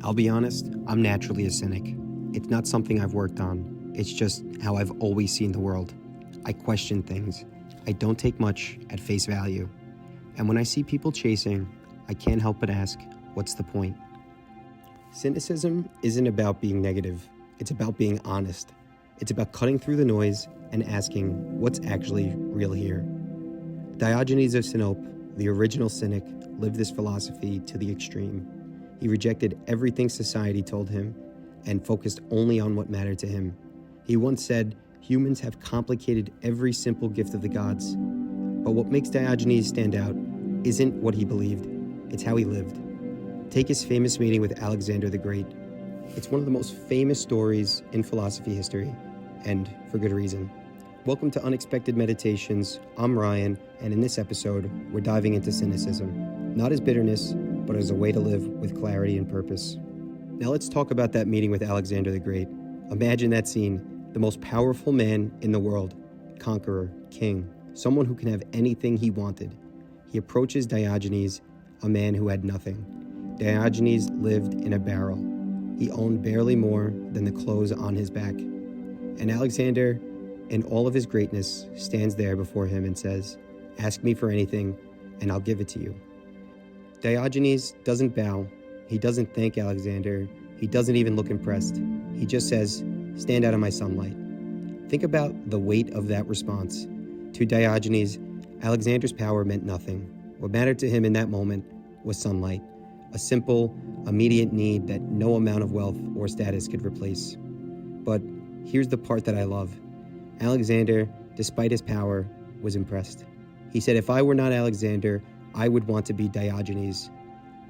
I'll be honest, I'm naturally a cynic. It's not something I've worked on. It's just how I've always seen the world. I question things. I don't take much at face value. And when I see people chasing, I can't help but ask, what's the point? Cynicism isn't about being negative. It's about being honest. It's about cutting through the noise and asking, what's actually real here? Diogenes of Sinope, the original Cynic, lived this philosophy to the extreme. He rejected everything society told him and focused only on what mattered to him. He once said, humans have complicated every simple gift of the gods. But what makes Diogenes stand out isn't what he believed, it's how he lived. Take his famous meeting with Alexander the Great. It's one of the most famous stories in philosophy history, and for good reason. Welcome to Unexpected Meditations. I'm Ryan, and in this episode, we're diving into cynicism, not as bitterness, but as a way to live with clarity and purpose. Now let's talk about that meeting with Alexander the Great. Imagine that scene, the most powerful man in the world, conqueror, king, someone who can have anything he wanted. He approaches Diogenes, a man who had nothing. Diogenes lived in a barrel. He owned barely more than the clothes on his back. And Alexander, in all of his greatness, stands there before him and says, "Ask me for anything, and I'll give it to you." Diogenes doesn't bow. He doesn't thank Alexander. He doesn't even look impressed. He just says, "Stand out of my sunlight." Think about the weight of that response. To Diogenes, Alexander's power meant nothing. What mattered to him in that moment was sunlight, a simple, immediate need that no amount of wealth or status could replace. But here's the part that I love. Alexander, despite his power, was impressed. He said, "If I were not Alexander, I would want to be Diogenes."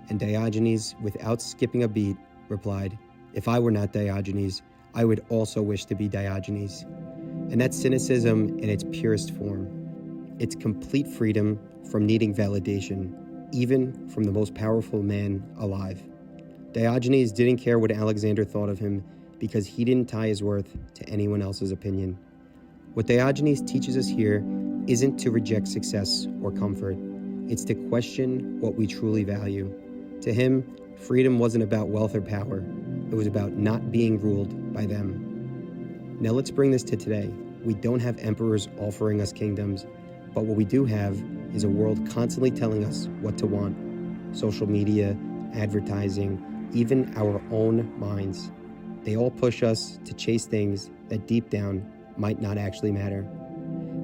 And Diogenes, without skipping a beat, replied, "If I were not Diogenes, I would also wish to be Diogenes." And that's cynicism in its purest form. It's complete freedom from needing validation, even from the most powerful man alive. Diogenes didn't care what Alexander thought of him because he didn't tie his worth to anyone else's opinion. What Diogenes teaches us here isn't to reject success or comfort. It's to question what we truly value. To him, freedom wasn't about wealth or power. It was about not being ruled by them. Now let's bring this to today. We don't have emperors offering us kingdoms, but what we do have is a world constantly telling us what to want. Social media, advertising, even our own minds. They all push us to chase things that deep down might not actually matter.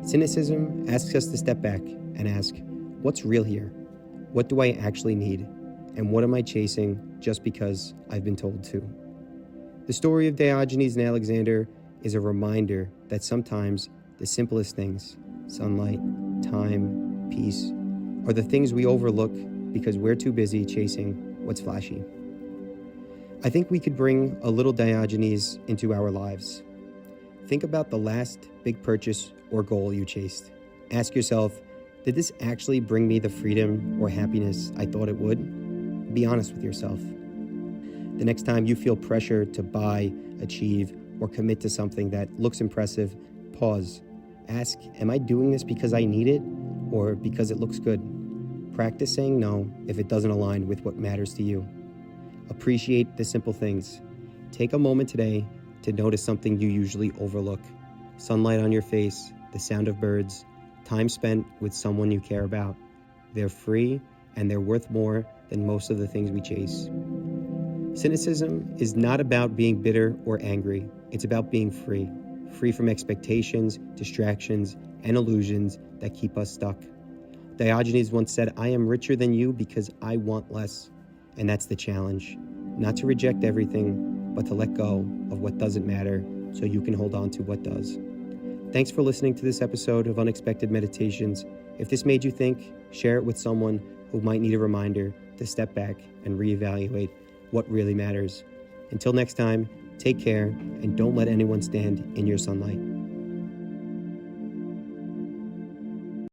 Cynicism asks us to step back and ask, what's real here? What do I actually need? And what am I chasing just because I've been told to? The story of Diogenes and Alexander is a reminder that sometimes the simplest things, sunlight, time, peace, are the things we overlook because we're too busy chasing what's flashy. I think we could bring a little Diogenes into our lives. Think about the last big purchase or goal you chased. Ask yourself, did this actually bring me the freedom or happiness I thought it would? Be honest with yourself. The next time you feel pressure to buy, achieve, or commit to something that looks impressive, pause. Ask, am I doing this because I need it or because it looks good? Practice saying no if it doesn't align with what matters to you. Appreciate the simple things. Take a moment today to notice something you usually overlook. Sunlight on your face, the sound of birds, time spent with someone you care about. They're free and they're worth more than most of the things we chase. Cynicism is not about being bitter or angry. It's about being free. Free from expectations, distractions, and illusions that keep us stuck. Diogenes once said, "I am richer than you because I want less." And that's the challenge. Not to reject everything, but to let go of what doesn't matter so you can hold on to what does. Thanks for listening to this episode of Unexpected Meditations. If this made you think, share it with someone who might need a reminder to step back and reevaluate what really matters. Until next time, take care and don't let anyone stand in your sunlight.